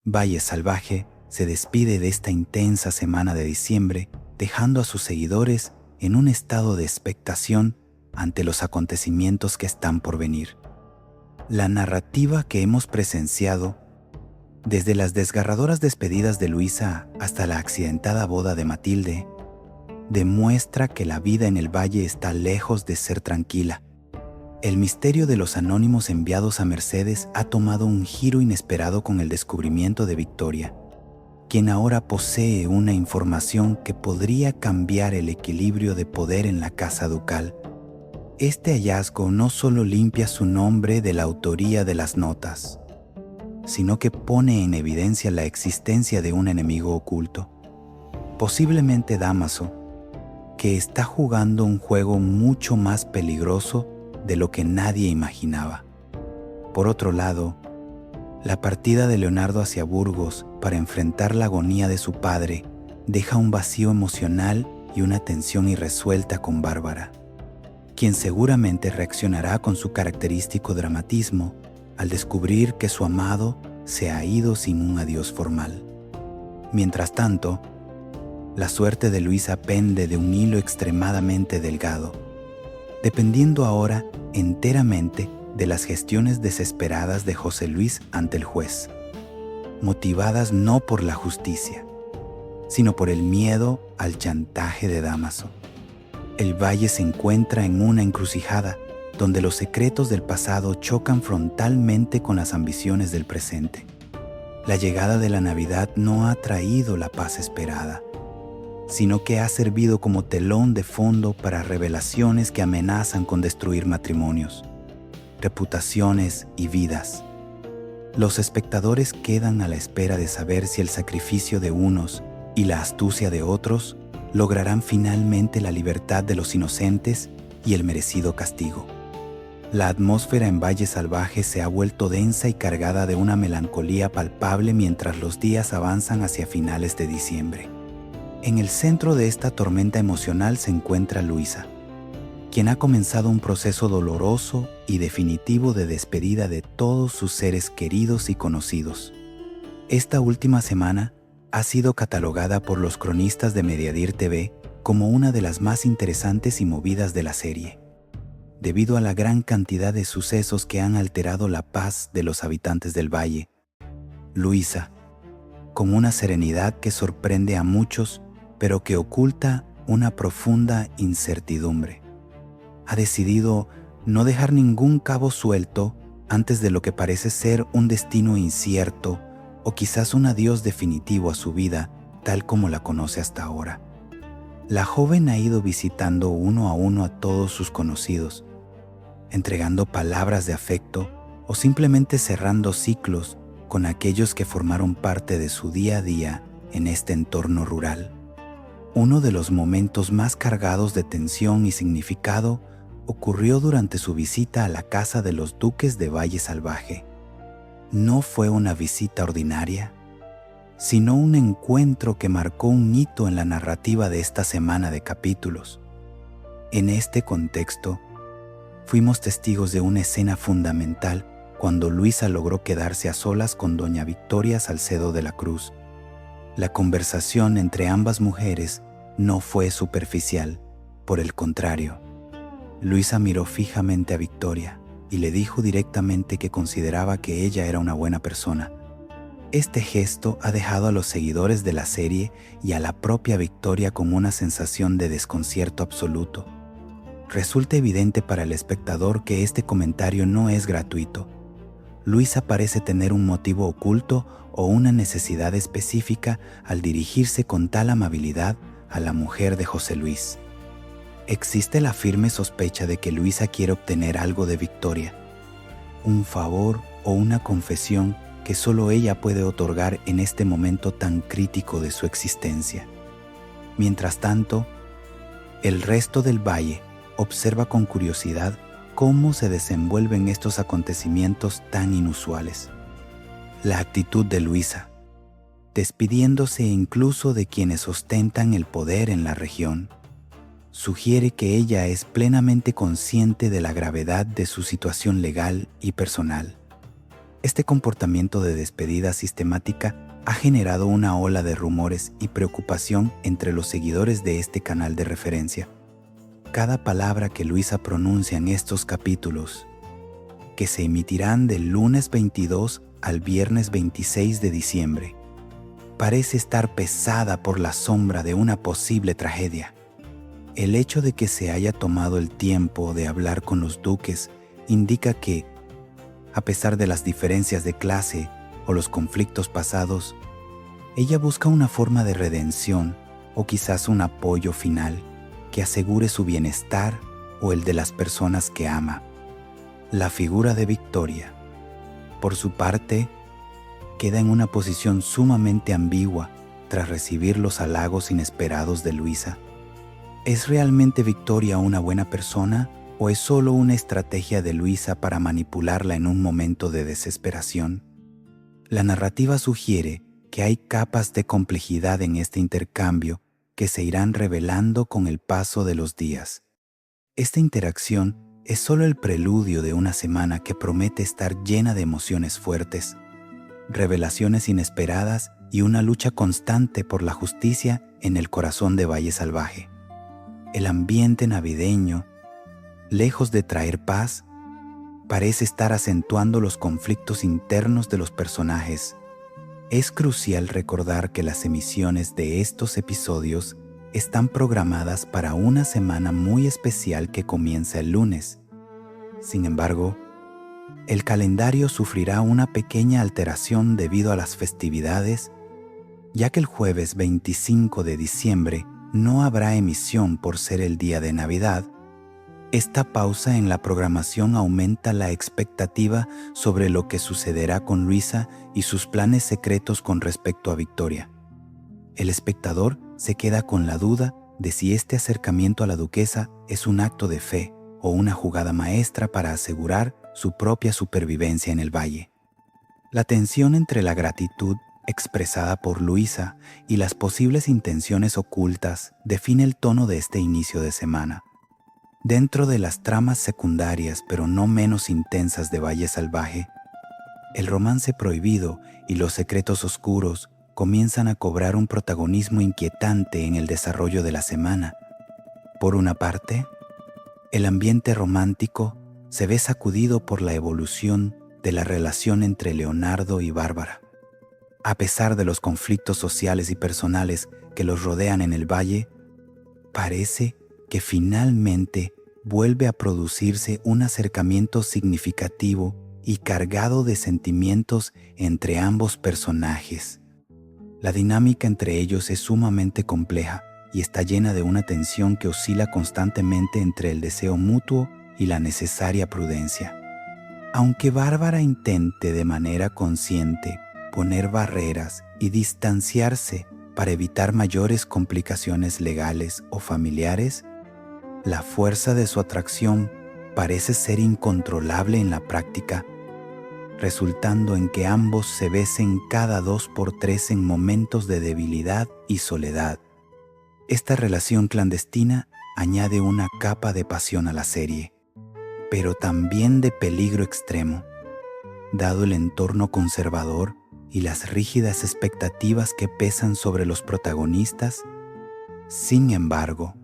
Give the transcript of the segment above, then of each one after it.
Valle Salvaje se despide de esta intensa semana de diciembre, dejando a sus seguidores en un estado de expectación ante los acontecimientos que están por venir. La narrativa que hemos presenciado, desde las desgarradoras despedidas de Luisa hasta la accidentada boda de Matilde, demuestra que la vida en el valle está lejos de ser tranquila. El misterio de los anónimos enviados a Mercedes ha tomado un giro inesperado con el descubrimiento de Victoria, quien ahora posee una información que podría cambiar el equilibrio de poder en la casa ducal. Este hallazgo no solo limpia su nombre de la autoría de las notas, sino que pone en evidencia la existencia de un enemigo oculto, posiblemente Dámaso, que está jugando un juego mucho más peligroso de lo que nadie imaginaba. Por otro lado, la partida de Leonardo hacia Burgos para enfrentar la agonía de su padre deja un vacío emocional y una tensión irresuelta con Bárbara, quien seguramente reaccionará con su característico dramatismo al descubrir que su amado se ha ido sin un adiós formal. Mientras tanto, la suerte de Luisa pende de un hilo extremadamente delgado, dependiendo ahora enteramente de las gestiones desesperadas de José Luis ante el juez, motivadas no por la justicia, sino por el miedo al chantaje de Dámaso. El valle se encuentra en una encrucijada donde los secretos del pasado chocan frontalmente con las ambiciones del presente. La llegada de la Navidad no ha traído la paz esperada, sino que ha servido como telón de fondo para revelaciones que amenazan con destruir matrimonios, reputaciones y vidas. Los espectadores quedan a la espera de saber si el sacrificio de unos y la astucia de otros lograrán finalmente la libertad de los inocentes y el merecido castigo. La atmósfera en Valle Salvaje se ha vuelto densa y cargada de una melancolía palpable mientras los días avanzan hacia finales de diciembre. En el centro de esta tormenta emocional se encuentra Luisa, quien ha comenzado un proceso doloroso y definitivo de despedida de todos sus seres queridos y conocidos. Esta última semana ha sido catalogada por los cronistas de Mediadir TV como una de las más interesantes y movidas de la serie, debido a la gran cantidad de sucesos que han alterado la paz de los habitantes del valle. Luisa, con una serenidad que sorprende a muchos, pero que oculta una profunda incertidumbre, ha decidido no dejar ningún cabo suelto antes de lo que parece ser un destino incierto o quizás un adiós definitivo a su vida tal como la conoce hasta ahora. La joven ha ido visitando uno a todos sus conocidos, entregando palabras de afecto o simplemente cerrando ciclos con aquellos que formaron parte de su día a día en este entorno rural. Uno de los momentos más cargados de tensión y significado ocurrió durante su visita a la casa de los duques de Valle Salvaje. No fue una visita ordinaria, sino un encuentro que marcó un hito en la narrativa de esta semana de capítulos. En este contexto, fuimos testigos de una escena fundamental cuando Luisa logró quedarse a solas con doña Victoria Salcedo de la Cruz. La conversación entre ambas mujeres no fue superficial, por el contrario. Luisa miró fijamente a Victoria y le dijo directamente que consideraba que ella era una buena persona. Este gesto ha dejado a los seguidores de la serie y a la propia Victoria con una sensación de desconcierto absoluto. Resulta evidente para el espectador que este comentario no es gratuito. Luisa parece tener un motivo oculto o una necesidad específica al dirigirse con tal amabilidad a la mujer de José Luis. Existe la firme sospecha de que Luisa quiere obtener algo de Victoria, un favor o una confesión que solo ella puede otorgar en este momento tan crítico de su existencia. Mientras tanto, el resto del valle observa con curiosidad cómo se desenvuelven estos acontecimientos tan inusuales. La actitud de Luisa, despidiéndose incluso de quienes ostentan el poder en la región, sugiere que ella es plenamente consciente de la gravedad de su situación legal y personal. Este comportamiento de despedida sistemática ha generado una ola de rumores y preocupación entre los seguidores de este canal de referencia. Cada palabra que Luisa pronuncia en estos capítulos, que se emitirán del lunes 22 al viernes 26 de diciembre, parece estar pesada por la sombra de una posible tragedia. El hecho de que se haya tomado el tiempo de hablar con los duques indica que, a pesar de las diferencias de clase o los conflictos pasados, ella busca una forma de redención o quizás un apoyo final que asegure su bienestar o el de las personas que ama. La figura de Victoria, por su parte, queda en una posición sumamente ambigua tras recibir los halagos inesperados de Luisa. ¿Es realmente Victoria una buena persona o es solo una estrategia de Luisa para manipularla en un momento de desesperación? La narrativa sugiere que hay capas de complejidad en este intercambio que se irán revelando con el paso de los días. Esta interacción es solo el preludio de una semana que promete estar llena de emociones fuertes, revelaciones inesperadas y una lucha constante por la justicia en el corazón de Valle Salvaje. El ambiente navideño, lejos de traer paz, parece estar acentuando los conflictos internos de los personajes. Es crucial recordar que las emisiones de estos episodios están programadas para una semana muy especial que comienza el lunes. Sin embargo, el calendario sufrirá una pequeña alteración debido a las festividades, ya que el jueves 25 de diciembre no habrá emisión por ser el día de Navidad. Esta pausa en la programación aumenta la expectativa sobre lo que sucederá con Luisa y sus planes secretos con respecto a Victoria. El espectador se queda con la duda de si este acercamiento a la duquesa es un acto de fe o una jugada maestra para asegurar su propia supervivencia en el valle. La tensión entre la gratitud expresada por Luisa y las posibles intenciones ocultas define el tono de este inicio de semana. Dentro de las tramas secundarias pero no menos intensas de Valle Salvaje, el romance prohibido y los secretos oscuros comienzan a cobrar un protagonismo inquietante en el desarrollo de la semana. Por una parte, el ambiente romántico se ve sacudido por la evolución de la relación entre Leonardo y Bárbara. A pesar de los conflictos sociales y personales que los rodean en el valle, parece que finalmente vuelve a producirse un acercamiento significativo y cargado de sentimientos entre ambos personajes. La dinámica entre ellos es sumamente compleja y está llena de una tensión que oscila constantemente entre el deseo mutuo y la necesaria prudencia. Aunque Bárbara intente de manera consciente poner barreras y distanciarse para evitar mayores complicaciones legales o familiares, la fuerza de su atracción parece ser incontrolable en la práctica, resultando en que ambos se besen cada 2 por 3 en momentos de debilidad y soledad. Esta relación clandestina añade una capa de pasión a la serie, pero también de peligro extremo, dado el entorno conservador y las rígidas expectativas que pesan sobre los protagonistas. Sin embargo,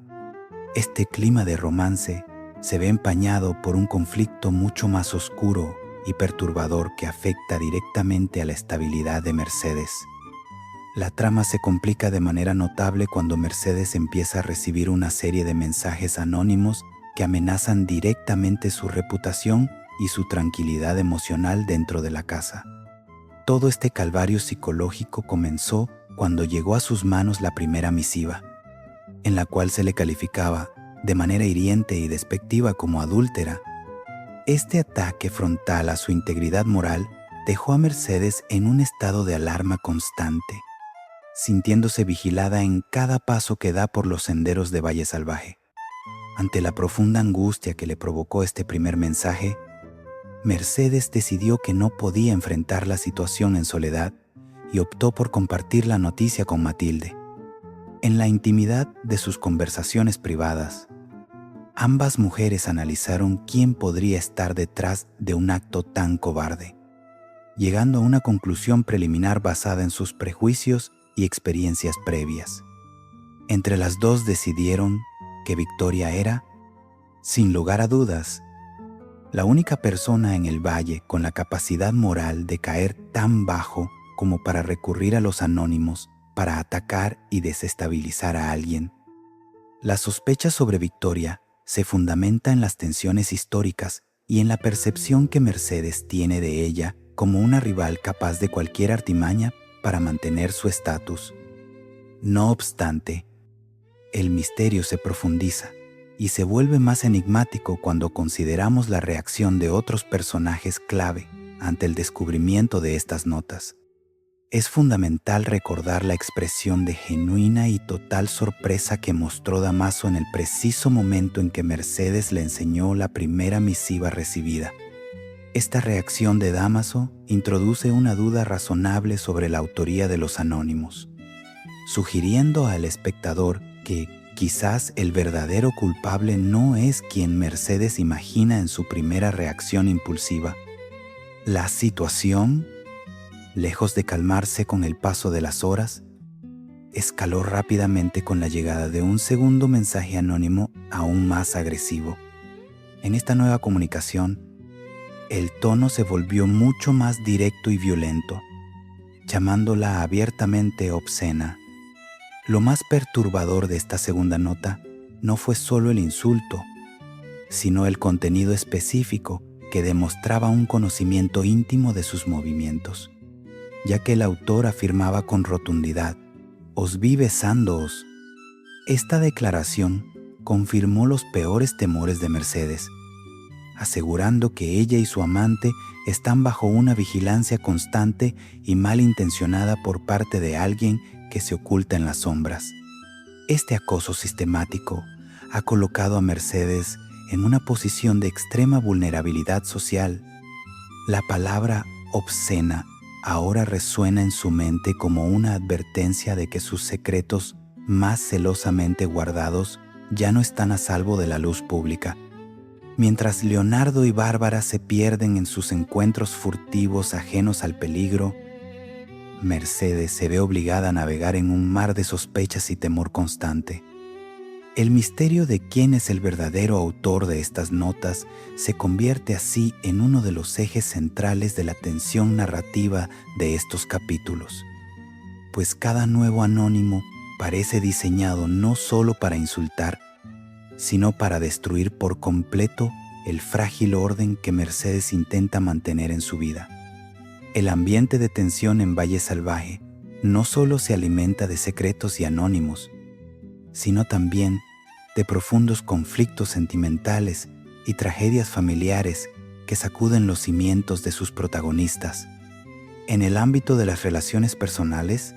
este clima de romance se ve empañado por un conflicto mucho más oscuro y perturbador que afecta directamente a la estabilidad de Mercedes. La trama se complica de manera notable cuando Mercedes empieza a recibir una serie de mensajes anónimos que amenazan directamente su reputación y su tranquilidad emocional dentro de la casa. Todo este calvario psicológico comenzó cuando llegó a sus manos la primera misiva, en la cual se le calificaba de manera hiriente y despectiva como adúltera. Este ataque frontal a su integridad moral dejó a Mercedes en un estado de alarma constante, sintiéndose vigilada en cada paso que da por los senderos de Valle Salvaje. Ante la profunda angustia que le provocó este primer mensaje, Mercedes decidió que no podía enfrentar la situación en soledad y optó por compartir la noticia con Matilde. En la intimidad de sus conversaciones privadas, ambas mujeres analizaron quién podría estar detrás de un acto tan cobarde. llegando a una conclusión preliminar basada en sus prejuicios y experiencias previas. Entre las dos decidieron que Victoria era, sin lugar a dudas, la única persona en el valle con la capacidad moral de caer tan bajo como para recurrir a los anónimos para atacar y desestabilizar a alguien. La sospecha sobre Victoria se fundamenta en las tensiones históricas y en la percepción que Mercedes tiene de ella como una rival capaz de cualquier artimaña para mantener su estatus. No obstante, el misterio se profundiza y se vuelve más enigmático cuando consideramos la reacción de otros personajes clave ante el descubrimiento de estas notas. Es fundamental recordar la expresión de genuina y total sorpresa que mostró Dámaso en el preciso momento en que Mercedes le enseñó la primera misiva recibida. Esta reacción de Dámaso introduce una duda razonable sobre la autoría de los anónimos, sugiriendo al espectador que quizás el verdadero culpable no es quien Mercedes imagina en su primera reacción impulsiva. La situación, lejos de calmarse con el paso de las horas, escaló rápidamente con la llegada de un segundo mensaje anónimo aún más agresivo. En esta nueva comunicación, el tono se volvió mucho más directo y violento, llamándola abiertamente obscena. Lo más perturbador de esta segunda nota no fue solo el insulto, sino el contenido específico que demostraba un conocimiento íntimo de sus movimientos, ya que el autor afirmaba con rotundidad: «Os vi besándoos». Esta declaración confirmó los peores temores de Mercedes, asegurando que ella y su amante están bajo una vigilancia constante y malintencionada por parte de alguien que se oculta en las sombras. Este acoso sistemático ha colocado a Mercedes en una posición de extrema vulnerabilidad social. La palabra obscena ahora resuena en su mente como una advertencia de que sus secretos más celosamente guardados ya no están a salvo de la luz pública. Mientras Leonardo y Bárbara se pierden en sus encuentros furtivos ajenos al peligro, Mercedes se ve obligada a navegar en un mar de sospechas y temor constante. El misterio de quién es el verdadero autor de estas notas se convierte así en uno de los ejes centrales de la tensión narrativa de estos capítulos, pues cada nuevo anónimo parece diseñado no solo para insultar, sino para destruir por completo el frágil orden que Mercedes intenta mantener en su vida. El ambiente de tensión en Valle Salvaje no solo se alimenta de secretos y anónimos, sino también de profundos conflictos sentimentales y tragedias familiares que sacuden los cimientos de sus protagonistas. En el ámbito de las relaciones personales,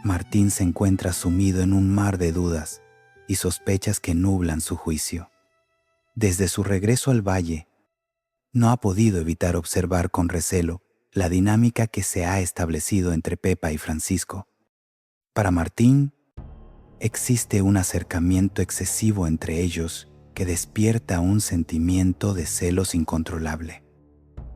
Martín se encuentra sumido en un mar de dudas y sospechas que nublan su juicio. Desde su regreso al valle, no ha podido evitar observar con recelo la dinámica que se ha establecido entre Pepa y Francisco. Para Martín, existe un acercamiento excesivo entre ellos que despierta un sentimiento de celos incontrolable,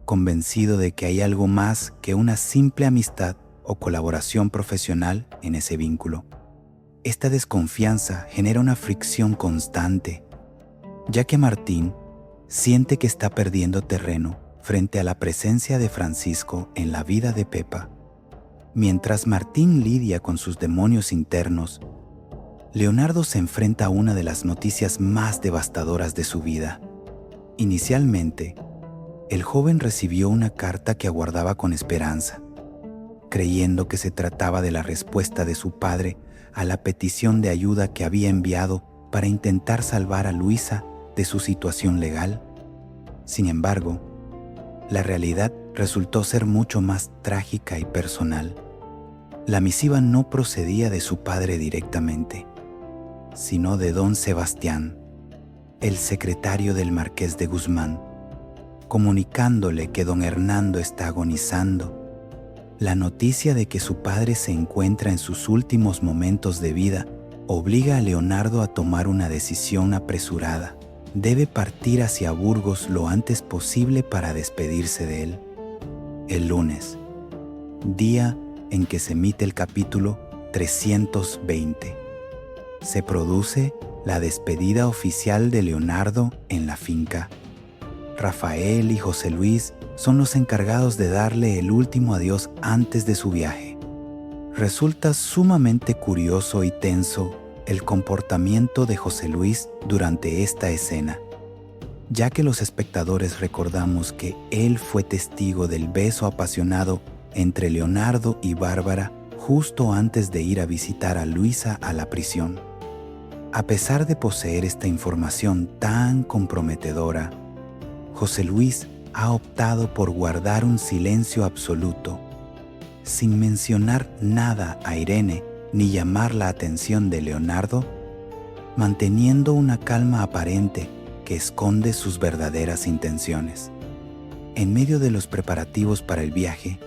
convencido de que hay algo más que una simple amistad o colaboración profesional en ese vínculo. Esta desconfianza genera una fricción constante, ya que Martín siente que está perdiendo terreno frente a la presencia de Francisco en la vida de Pepa. Mientras Martín lidia con sus demonios internos, Leonardo se enfrenta a una de las noticias más devastadoras de su vida. Inicialmente, el joven recibió una carta que aguardaba con esperanza, creyendo que se trataba de la respuesta de su padre a la petición de ayuda que había enviado para intentar salvar a Luisa de su situación legal. Sin embargo, la realidad resultó ser mucho más trágica y personal. La misiva no procedía de su padre directamente, sino de don Sebastián, el secretario del Marqués de Guzmán, comunicándole que don Hernando está agonizando. La noticia de que su padre se encuentra en sus últimos momentos de vida obliga a Leonardo a tomar una decisión apresurada. Debe partir hacia Burgos lo antes posible para despedirse de él. el lunes, día en que se emite el capítulo 320. Se produce la despedida oficial de Leonardo en la finca. Rafael y José Luis son los encargados de darle el último adiós antes de su viaje. Resulta sumamente curioso y tenso el comportamiento de José Luis durante esta escena, ya que los espectadores recordamos que él fue testigo del beso apasionado entre Leonardo y Bárbara justo antes de ir a visitar a Luisa a la prisión. A pesar de poseer esta información tan comprometedora, José Luis ha optado por guardar un silencio absoluto, sin mencionar nada a Irene ni llamar la atención de Leonardo, manteniendo una calma aparente que esconde sus verdaderas intenciones. En medio de los preparativos para el viaje,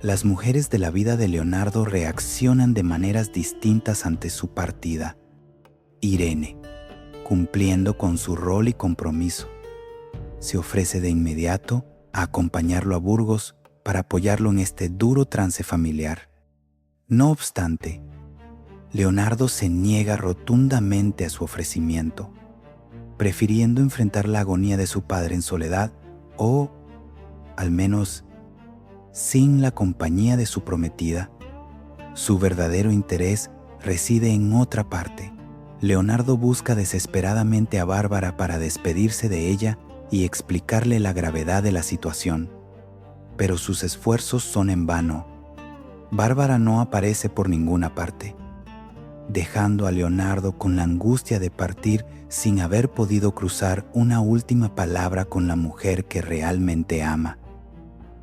las mujeres de la vida de Leonardo reaccionan de maneras distintas ante su partida. Irene, cumpliendo con su rol y compromiso, se ofrece de inmediato a acompañarlo a Burgos para apoyarlo en este duro trance familiar. No obstante, Leonardo se niega rotundamente a su ofrecimiento, prefiriendo enfrentar la agonía de su padre en soledad o, al menos, sin la compañía de su prometida. Su verdadero interés reside en otra parte. Leonardo busca desesperadamente a Bárbara para despedirse de ella y explicarle la gravedad de la situación, pero sus esfuerzos son en vano. Bárbara no aparece por ninguna parte, dejando a Leonardo con la angustia de partir sin haber podido cruzar una última palabra con la mujer que realmente ama.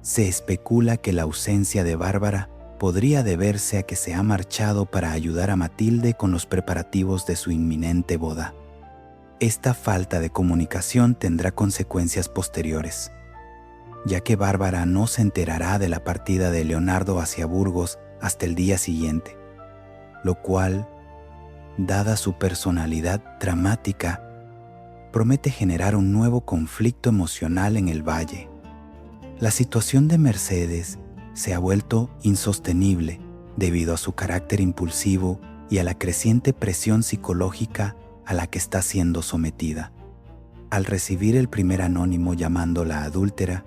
Se especula que la ausencia de Bárbara podría deberse a que se ha marchado para ayudar a Matilde con los preparativos de su inminente boda. Esta falta de comunicación tendrá consecuencias posteriores, ya que Bárbara no se enterará de la partida de Leonardo hacia Burgos hasta el día siguiente, lo cual, dada su personalidad dramática, promete generar un nuevo conflicto emocional en el valle. La situación de Mercedes se ha vuelto insostenible debido a su carácter impulsivo y a la creciente presión psicológica a la que está siendo sometida. Al recibir el primer anónimo llamándola adúltera,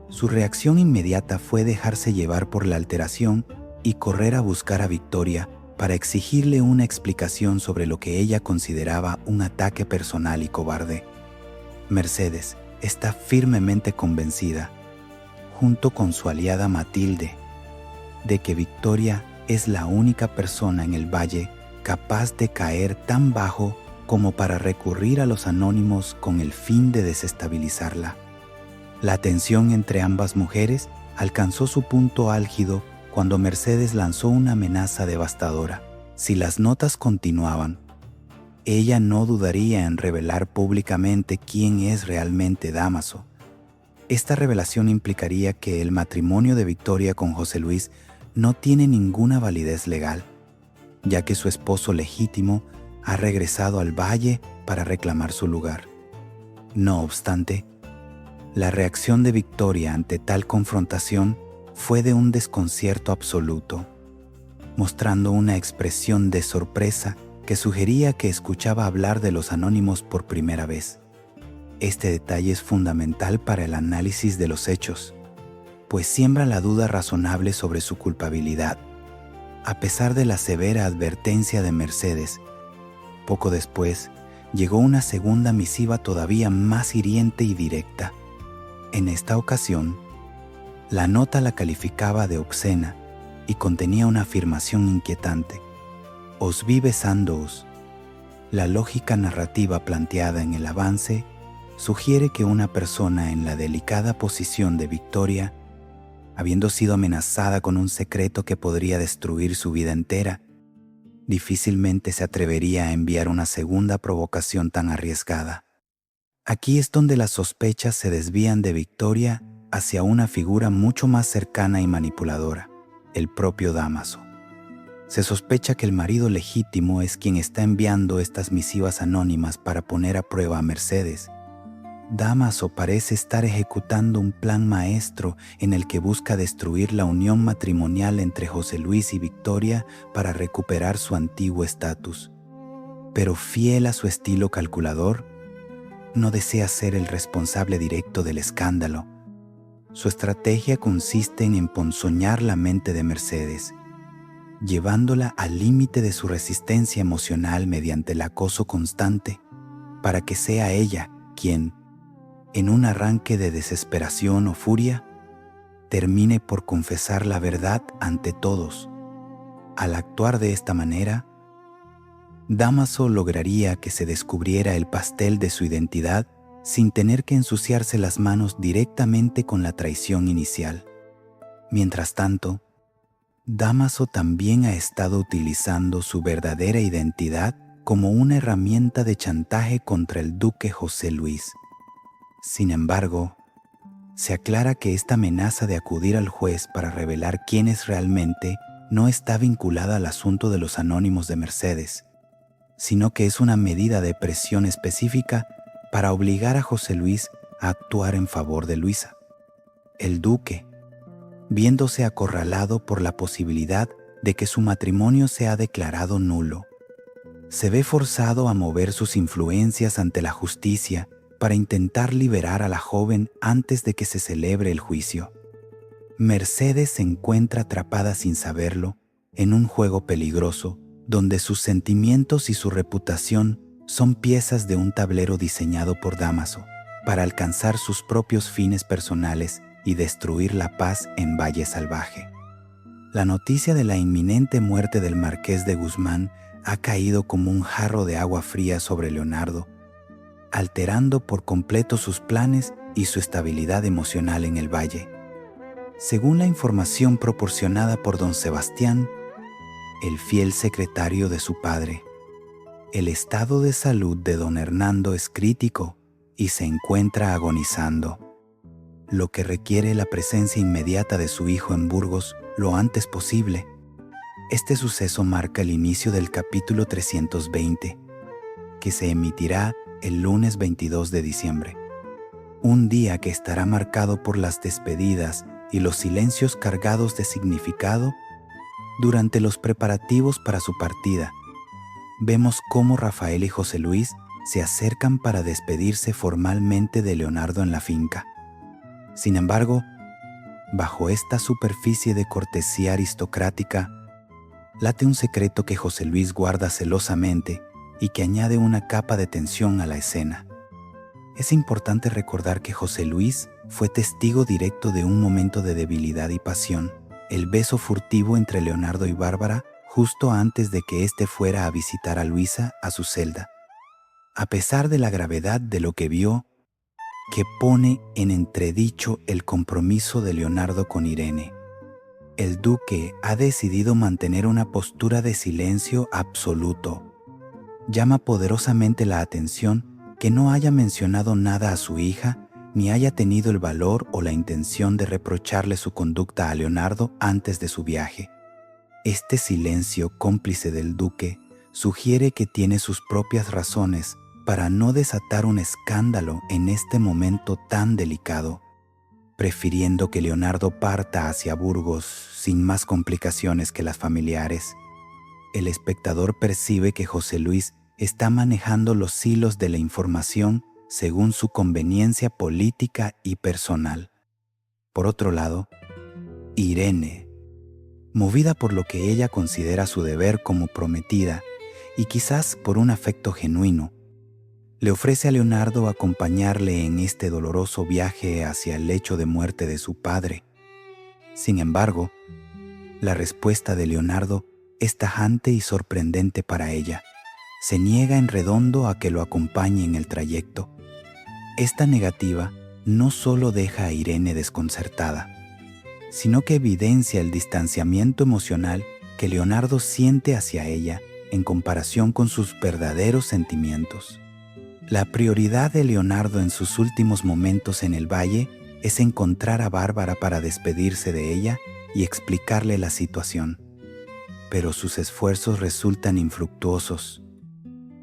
su reacción inmediata fue dejarse llevar por la alteración y correr a buscar a Victoria para exigirle una explicación sobre lo que ella consideraba un ataque personal y cobarde. Mercedes está firmemente convencida, junto con su aliada Matilde, de que Victoria es la única persona en el valle capaz de caer tan bajo como para recurrir a los anónimos con el fin de desestabilizarla. La tensión entre ambas mujeres alcanzó su punto álgido cuando Mercedes lanzó una amenaza devastadora. Si las notas continuaban, ella no dudaría en revelar públicamente quién es realmente Dámaso. Esta revelación implicaría que el matrimonio de Victoria con José Luis no tiene ninguna validez legal, ya que su esposo legítimo ha regresado al valle para reclamar su lugar. No obstante, la reacción de Victoria ante tal confrontación fue de un desconcierto absoluto, mostrando una expresión de sorpresa que sugería que escuchaba hablar de los anónimos por primera vez. Este detalle es fundamental para el análisis de los hechos, pues siembra la duda razonable sobre su culpabilidad. A pesar de la severa advertencia de Mercedes, poco después llegó una segunda misiva todavía más hiriente y directa. En esta ocasión, la nota la calificaba de obscena y contenía una afirmación inquietante: «Os vi besándoos». La lógica narrativa planteada en el avance sugiere que una persona en la delicada posición de Victoria, habiendo sido amenazada con un secreto que podría destruir su vida entera, difícilmente se atrevería a enviar una segunda provocación tan arriesgada. Aquí es donde las sospechas se desvían de Victoria hacia una figura mucho más cercana y manipuladora, el propio Dámaso. Se sospecha que el marido legítimo es quien está enviando estas misivas anónimas para poner a prueba a Mercedes, Dámaso parece estar ejecutando un plan maestro en el que busca destruir la unión matrimonial entre José Luis y Victoria para recuperar su antiguo estatus. Pero fiel a su estilo calculador, no desea ser el responsable directo del escándalo. Su estrategia consiste en emponzoñar la mente de Mercedes, llevándola al límite de su resistencia emocional mediante el acoso constante, para que sea ella quien, en un arranque de desesperación o furia, termine por confesar la verdad ante todos. Al actuar de esta manera, Dámaso lograría que se descubriera el pastel de su identidad sin tener que ensuciarse las manos directamente con la traición inicial. Mientras tanto, Dámaso también ha estado utilizando su verdadera identidad como una herramienta de chantaje contra el duque José Luis. Sin embargo, se aclara que esta amenaza de acudir al juez para revelar quién es realmente no está vinculada al asunto de los anónimos de Mercedes, sino que es una medida de presión específica para obligar a José Luis a actuar en favor de Luisa. El duque, viéndose acorralado por la posibilidad de que su matrimonio sea declarado nulo, se ve forzado a mover sus influencias ante la justicia para intentar liberar a la joven antes de que se celebre el juicio. Mercedes se encuentra atrapada sin saberlo en un juego peligroso donde sus sentimientos y su reputación son piezas de un tablero diseñado por Dámaso para alcanzar sus propios fines personales y destruir la paz en Valle Salvaje. La noticia de la inminente muerte del Marqués de Guzmán ha caído como un jarro de agua fría sobre Leonardo, alterando por completo sus planes y su estabilidad emocional en el valle. Según la información proporcionada por don Sebastián, el fiel secretario de su padre, el estado de salud de don Hernando es crítico y se encuentra agonizando, lo que requiere la presencia inmediata de su hijo en Burgos lo antes posible. Este suceso marca el inicio del capítulo 320, que se emitirá el lunes 22 de diciembre. Un día que estará marcado por las despedidas y los silencios cargados de significado. Durante los preparativos para su partida, vemos cómo Rafael y José Luis se acercan para despedirse formalmente de Leonardo en la finca. Sin embargo, bajo esta superficie de cortesía aristocrática, late un secreto que José Luis guarda celosamente y que añade una capa de tensión a la escena. Es importante recordar que José Luis fue testigo directo de un momento de debilidad y pasión, el beso furtivo entre Leonardo y Bárbara justo antes de que éste fuera a visitar a Luisa a su celda. A pesar de la gravedad de lo que vio, que pone en entredicho el compromiso de Leonardo con Irene, el duque ha decidido mantener una postura de silencio absoluto. Llama poderosamente la atención que no haya mencionado nada a su hija ni haya tenido el valor o la intención de reprocharle su conducta a Leonardo antes de su viaje. Este silencio cómplice del duque sugiere que tiene sus propias razones para no desatar un escándalo en este momento tan delicado, prefiriendo que Leonardo parta hacia Burgos sin más complicaciones que las familiares. El espectador percibe que José Luis está manejando los hilos de la información según su conveniencia política y personal. Por otro lado, Irene, movida por lo que ella considera su deber como prometida y quizás por un afecto genuino, le ofrece a Leonardo acompañarle en este doloroso viaje hacia el lecho de muerte de su padre. Sin embargo, la respuesta de Leonardo es tajante y sorprendente para ella. Se niega en redondo a que lo acompañe en el trayecto. Esta negativa no solo deja a Irene desconcertada, sino que evidencia el distanciamiento emocional que Leonardo siente hacia ella en comparación con sus verdaderos sentimientos. La prioridad de Leonardo en sus últimos momentos en el valle es encontrar a Bárbara para despedirse de ella y explicarle la situación. Pero sus esfuerzos resultan infructuosos.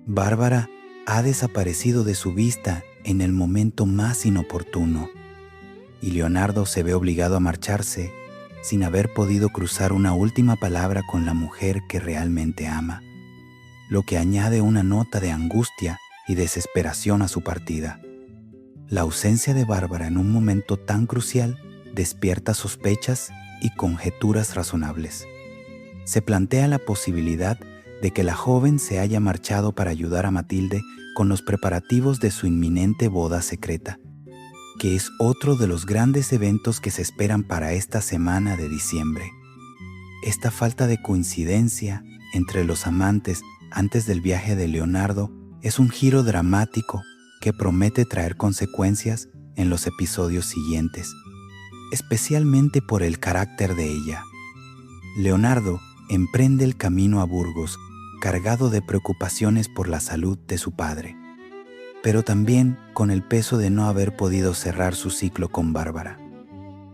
Bárbara ha desaparecido de su vista en el momento más inoportuno, y Leonardo se ve obligado a marcharse sin haber podido cruzar una última palabra con la mujer que realmente ama, lo que añade una nota de angustia y desesperación a su partida. La ausencia de Bárbara en un momento tan crucial despierta sospechas y conjeturas razonables. Se plantea la posibilidad de que la joven se haya marchado para ayudar a Matilde con los preparativos de su inminente boda secreta, que es otro de los grandes eventos que se esperan para esta semana de diciembre. Esta falta de coincidencia entre los amantes antes del viaje de Leonardo es un giro dramático que promete traer consecuencias en los episodios siguientes, especialmente por el carácter de ella. Leonardo emprende el camino a Burgos, cargado de preocupaciones por la salud de su padre, pero también con el peso de no haber podido cerrar su ciclo con Bárbara.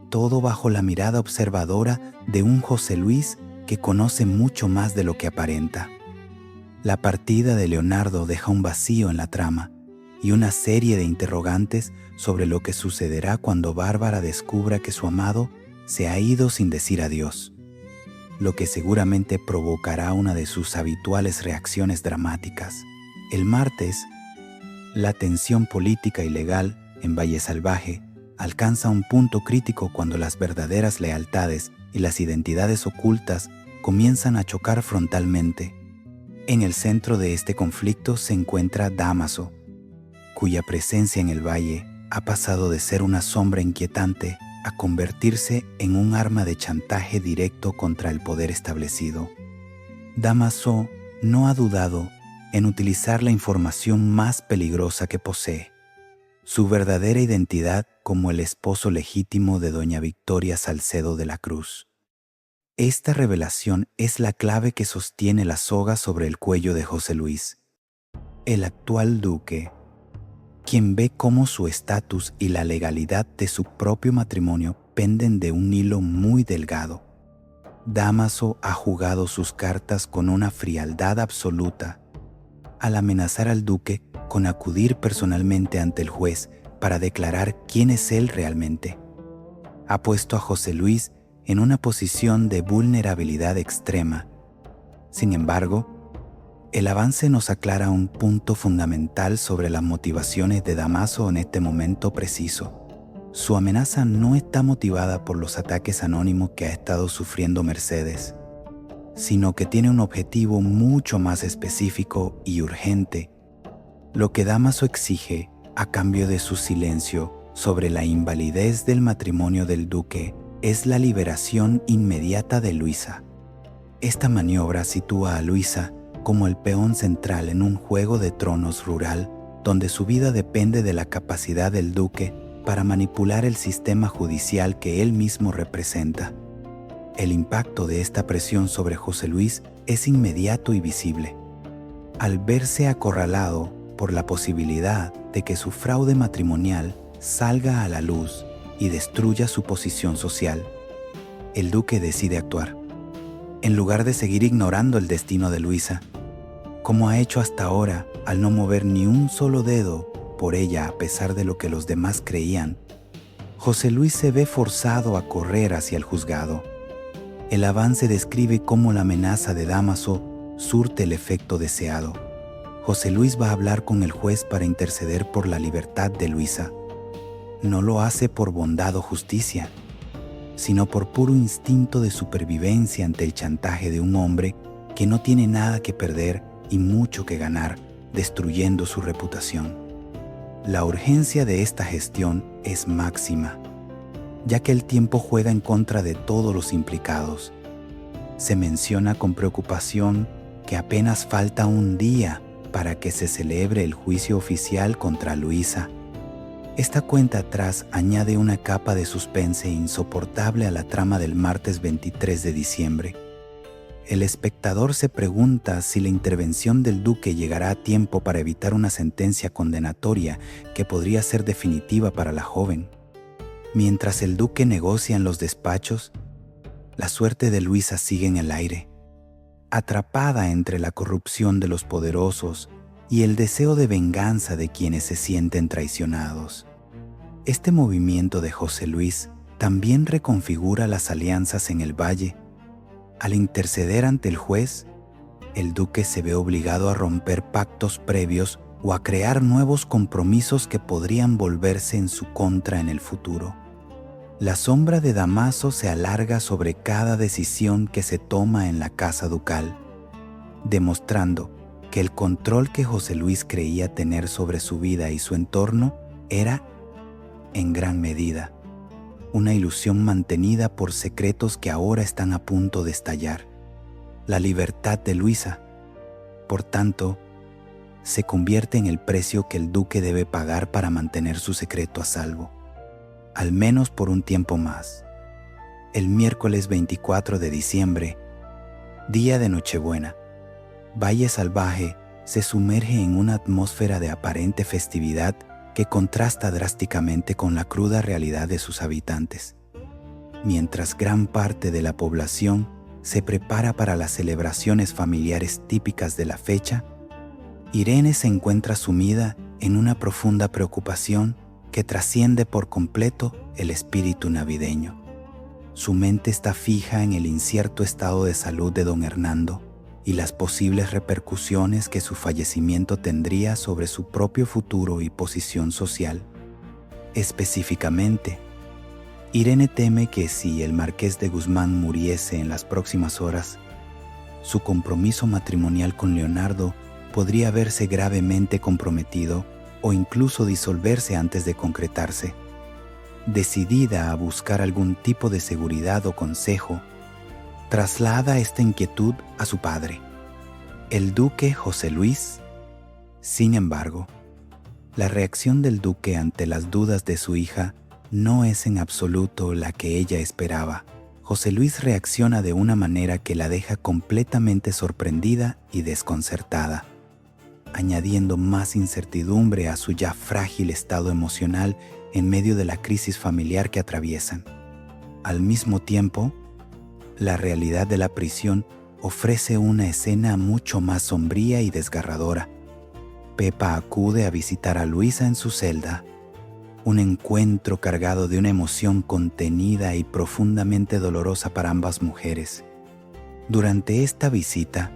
Todo bajo la mirada observadora de un José Luis que conoce mucho más de lo que aparenta. La partida de Leonardo deja un vacío en la trama y una serie de interrogantes sobre lo que sucederá cuando Bárbara descubra que su amado se ha ido sin decir adiós, lo que seguramente provocará una de sus habituales reacciones dramáticas. El martes, la tensión política y legal en Valle Salvaje alcanza un punto crítico cuando las verdaderas lealtades y las identidades ocultas comienzan a chocar frontalmente. En el centro de este conflicto se encuentra Dámaso, cuya presencia en el valle ha pasado de ser una sombra inquietante a convertirse en un arma de chantaje directo contra el poder establecido. Dámaso no ha dudado en utilizar la información más peligrosa que posee, su verdadera identidad como el esposo legítimo de doña Victoria Salcedo de la Cruz. Esta revelación es la clave que sostiene la soga sobre el cuello de José Luis, el actual duque, quien ve cómo su estatus y la legalidad de su propio matrimonio penden de un hilo muy delgado. Dámaso ha jugado sus cartas con una frialdad absoluta al amenazar al duque con acudir personalmente ante el juez para declarar quién es él realmente. Ha puesto a José Luis en una posición de vulnerabilidad extrema. Sin embargo, el avance nos aclara un punto fundamental sobre las motivaciones de Dámaso en este momento preciso. Su amenaza no está motivada por los ataques anónimos que ha estado sufriendo Mercedes, sino que tiene un objetivo mucho más específico y urgente. Lo que Dámaso exige, a cambio de su silencio sobre la invalidez del matrimonio del duque, es la liberación inmediata de Luisa. Esta maniobra sitúa a Luisa como el peón central en un juego de tronos rural, donde su vida depende de la capacidad del duque para manipular el sistema judicial que él mismo representa. El impacto de esta presión sobre José Luis es inmediato y visible. Al verse acorralado por la posibilidad de que su fraude matrimonial salga a la luz y destruya su posición social, el duque decide actuar. En lugar de seguir ignorando el destino de Luisa, como ha hecho hasta ahora al no mover ni un solo dedo por ella a pesar de lo que los demás creían, José Luis se ve forzado a correr hacia el juzgado. El avance describe cómo la amenaza de Dámaso surte el efecto deseado. José Luis va a hablar con el juez para interceder por la libertad de Luisa. No lo hace por bondad o justicia, sino por puro instinto de supervivencia ante el chantaje de un hombre que no tiene nada que perder y mucho que ganar, destruyendo su reputación. La urgencia de esta gestión es máxima, ya que el tiempo juega en contra de todos los implicados. Se menciona con preocupación que apenas falta un día para que se celebre el juicio oficial contra Luisa. Esta cuenta atrás añade una capa de suspense insoportable a la trama del martes 23 de diciembre. El espectador se pregunta si la intervención del duque llegará a tiempo para evitar una sentencia condenatoria que podría ser definitiva para la joven. Mientras el duque negocia en los despachos, la suerte de Luisa sigue en el aire. Atrapada entre la corrupción de los poderosos y el deseo de venganza de quienes se sienten traicionados. Este movimiento de José Luis también reconfigura las alianzas en el valle. Al interceder ante el juez, el duque se ve obligado a romper pactos previos o a crear nuevos compromisos que podrían volverse en su contra en el futuro. La sombra de Dámaso se alarga sobre cada decisión que se toma en la casa ducal, demostrando que el control que José Luis creía tener sobre su vida y su entorno era, en gran medida, una ilusión mantenida por secretos que ahora están a punto de estallar. La libertad de Luisa, por tanto, se convierte en el precio que el duque debe pagar para mantener su secreto a salvo, al menos por un tiempo más. El miércoles 24 de diciembre, día de Nochebuena, Valle Salvaje se sumerge en una atmósfera de aparente festividad que contrasta drásticamente con la cruda realidad de sus habitantes. Mientras gran parte de la población se prepara para las celebraciones familiares típicas de la fecha, Irene se encuentra sumida en una profunda preocupación que trasciende por completo el espíritu navideño. Su mente está fija en el incierto estado de salud de don Hernando y las posibles repercusiones que su fallecimiento tendría sobre su propio futuro y posición social. Específicamente, Irene teme que si el marqués de Guzmán muriese en las próximas horas, su compromiso matrimonial con Leonardo podría verse gravemente comprometido o incluso disolverse antes de concretarse. Decidida a buscar algún tipo de seguridad o consejo, traslada esta inquietud a su padre, el duque José Luis. Sin embargo, la reacción del duque ante las dudas de su hija no es en absoluto la que ella esperaba. José Luis reacciona de una manera que la deja completamente sorprendida y desconcertada, añadiendo más incertidumbre a su ya frágil estado emocional en medio de la crisis familiar que atraviesan. Al mismo tiempo, la realidad de la prisión ofrece una escena mucho más sombría y desgarradora. Pepa acude a visitar a Luisa en su celda, un encuentro cargado de una emoción contenida y profundamente dolorosa para ambas mujeres. Durante esta visita,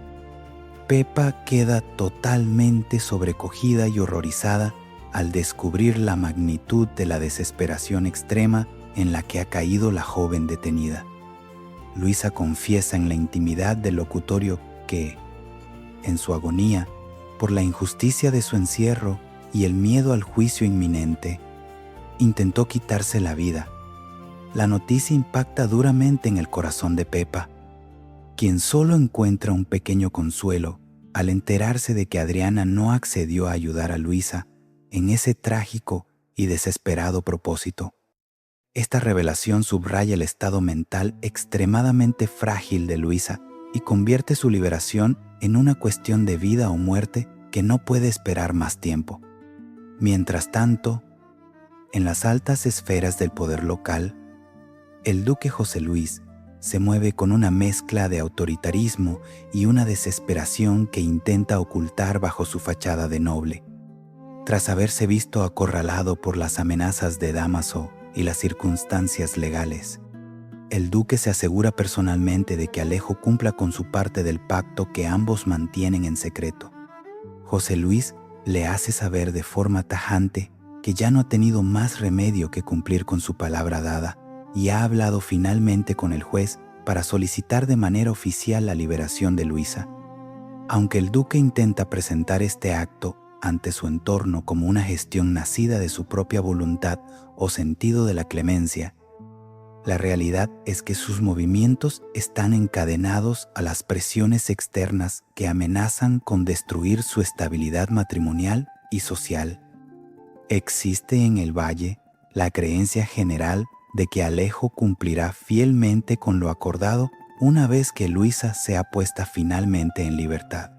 Pepa queda totalmente sobrecogida y horrorizada al descubrir la magnitud de la desesperación extrema en la que ha caído la joven detenida. Luisa confiesa en la intimidad del locutorio que, en su agonía, por la injusticia de su encierro y el miedo al juicio inminente, intentó quitarse la vida. La noticia impacta duramente en el corazón de Pepa, quien solo encuentra un pequeño consuelo al enterarse de que Adriana no accedió a ayudar a Luisa en ese trágico y desesperado propósito. Esta revelación subraya el estado mental extremadamente frágil de Luisa y convierte su liberación en una cuestión de vida o muerte que no puede esperar más tiempo. Mientras tanto, en las altas esferas del poder local, el duque José Luis se mueve con una mezcla de autoritarismo y una desesperación que intenta ocultar bajo su fachada de noble. Tras haberse visto acorralado por las amenazas de Dámaso y las circunstancias legales, el duque se asegura personalmente de que Alejo cumpla con su parte del pacto que ambos mantienen en secreto. José Luis le hace saber de forma tajante que ya no ha tenido más remedio que cumplir con su palabra dada y ha hablado finalmente con el juez para solicitar de manera oficial la liberación de Luisa. Aunque el duque intenta presentar este acto ante su entorno como una gestión nacida de su propia voluntad o sentido de la clemencia, la realidad es que sus movimientos están encadenados a las presiones externas que amenazan con destruir su estabilidad matrimonial y social. Existe en el valle la creencia general de que Alejo cumplirá fielmente con lo acordado una vez que Luisa sea puesta finalmente en libertad.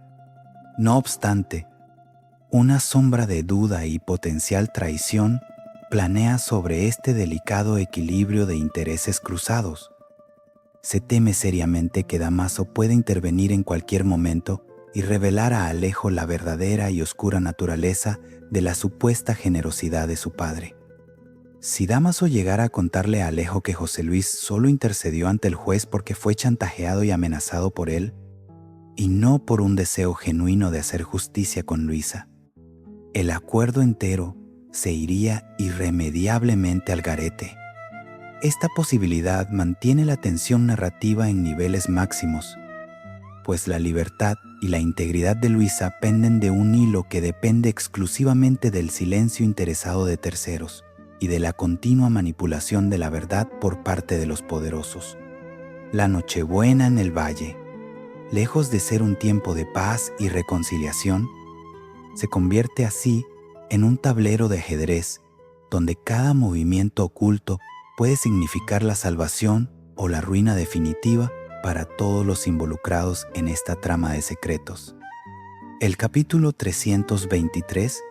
No obstante, una sombra de duda y potencial traición planea sobre este delicado equilibrio de intereses cruzados. Se teme seriamente que Dámaso pueda intervenir en cualquier momento y revelar a Alejo la verdadera y oscura naturaleza de la supuesta generosidad de su padre. Si Dámaso llegara a contarle a Alejo que José Luis solo intercedió ante el juez porque fue chantajeado y amenazado por él, y no por un deseo genuino de hacer justicia con Luisa, el acuerdo entero se iría irremediablemente al garete. Esta posibilidad mantiene la tensión narrativa en niveles máximos, pues la libertad y la integridad de Luisa penden de un hilo que depende exclusivamente del silencio interesado de terceros y de la continua manipulación de la verdad por parte de los poderosos. La Nochebuena en el Valle, lejos de ser un tiempo de paz y reconciliación, se convierte así en un tablero de ajedrez donde cada movimiento oculto puede significar la salvación o la ruina definitiva para todos los involucrados en esta trama de secretos. El capítulo 323,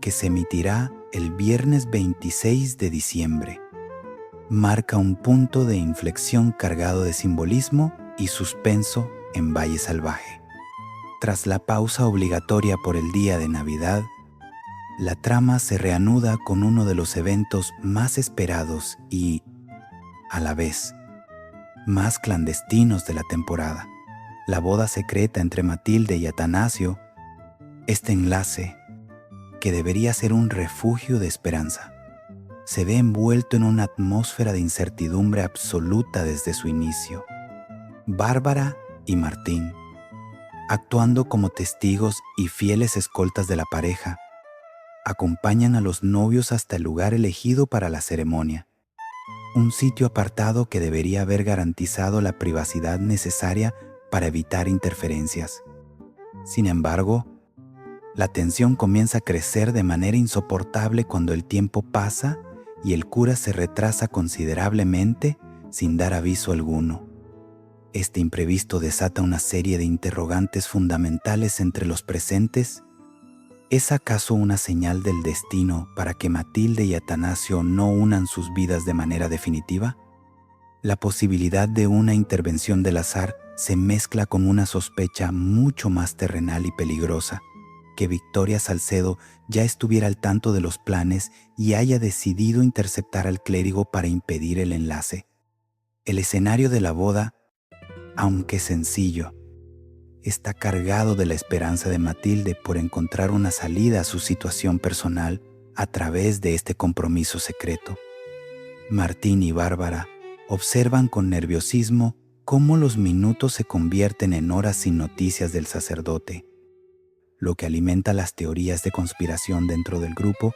que se emitirá el viernes 26 de diciembre, marca un punto de inflexión cargado de simbolismo y suspenso en Valle Salvaje. Tras la pausa obligatoria por el día de Navidad, la trama se reanuda con uno de los eventos más esperados y, a la vez, más clandestinos de la temporada, la boda secreta entre Matilde y Atanasio. Este enlace, que debería ser un refugio de esperanza, se ve envuelto en una atmósfera de incertidumbre absoluta desde su inicio. Bárbara y Martín, actuando como testigos y fieles escoltas de la pareja, acompañan a los novios hasta el lugar elegido para la ceremonia, un sitio apartado que debería haber garantizado la privacidad necesaria para evitar interferencias. Sin embargo, la tensión comienza a crecer de manera insoportable cuando el tiempo pasa y el cura se retrasa considerablemente sin dar aviso alguno. Este imprevisto desata una serie de interrogantes fundamentales entre los presentes. ¿Es acaso una señal del destino para que Matilde y Atanasio no unan sus vidas de manera definitiva? La posibilidad de una intervención del azar se mezcla con una sospecha mucho más terrenal y peligrosa, que Victoria Salcedo ya estuviera al tanto de los planes y haya decidido interceptar al clérigo para impedir el enlace. El escenario de la boda, aunque sencillo, está cargado de la esperanza de Matilde por encontrar una salida a su situación personal a través de este compromiso secreto. Martín y Bárbara observan con nerviosismo cómo los minutos se convierten en horas sin noticias del sacerdote, lo que alimenta las teorías de conspiración dentro del grupo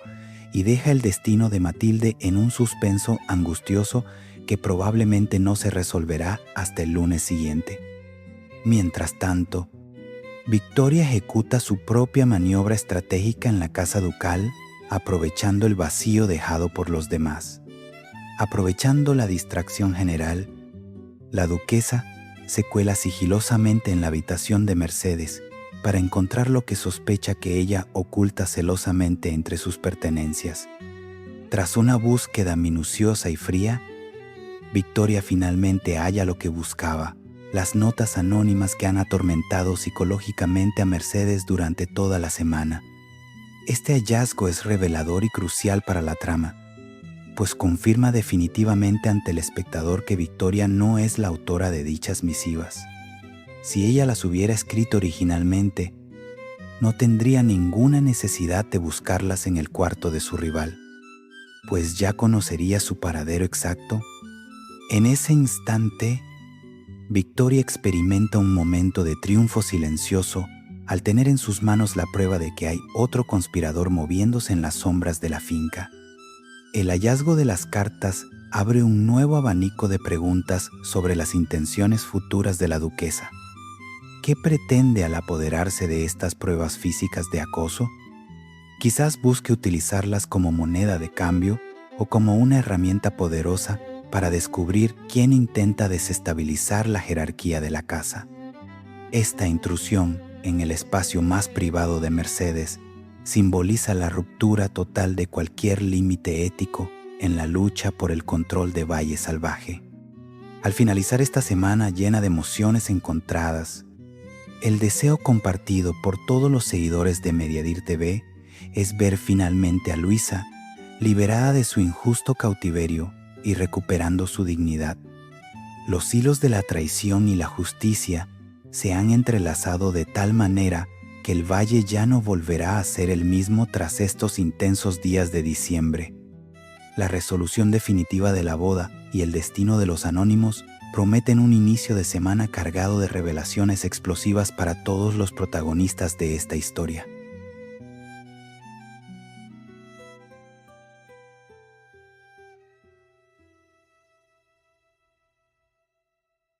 y deja el destino de Matilde en un suspenso angustioso que probablemente no se resolverá hasta el lunes siguiente. Mientras tanto, Victoria ejecuta su propia maniobra estratégica en la casa ducal, aprovechando el vacío dejado por los demás. Aprovechando la distracción general, la duquesa se cuela sigilosamente en la habitación de Mercedes para encontrar lo que sospecha que ella oculta celosamente entre sus pertenencias. Tras una búsqueda minuciosa y fría, Victoria finalmente halla lo que buscaba: las notas anónimas que han atormentado psicológicamente a Mercedes durante toda la semana. Este hallazgo es revelador y crucial para la trama, pues confirma definitivamente ante el espectador que Victoria no es la autora de dichas misivas. Si ella las hubiera escrito originalmente, no tendría ninguna necesidad de buscarlas en el cuarto de su rival, pues ya conocería su paradero exacto. En ese instante, Victoria experimenta un momento de triunfo silencioso al tener en sus manos la prueba de que hay otro conspirador moviéndose en las sombras de la finca. El hallazgo de las cartas abre un nuevo abanico de preguntas sobre las intenciones futuras de la duquesa. ¿Qué pretende al apoderarse de estas pruebas físicas de acoso? Quizás busque utilizarlas como moneda de cambio o como una herramienta poderosa para descubrir quién intenta desestabilizar la jerarquía de la casa. Esta intrusión en el espacio más privado de Mercedes simboliza la ruptura total de cualquier límite ético en la lucha por el control de Valle Salvaje. Al finalizar esta semana llena de emociones encontradas, El deseo compartido por todos los seguidores de Mediadir TV es ver finalmente a Luisa liberada de su injusto cautiverio y recuperando su dignidad. Los hilos de la traición y la justicia se han entrelazado de tal manera que el valle ya no volverá a ser el mismo tras estos intensos días de diciembre. La resolución definitiva de la boda y el destino de los anónimos prometen un inicio de semana cargado de revelaciones explosivas para todos los protagonistas de esta historia.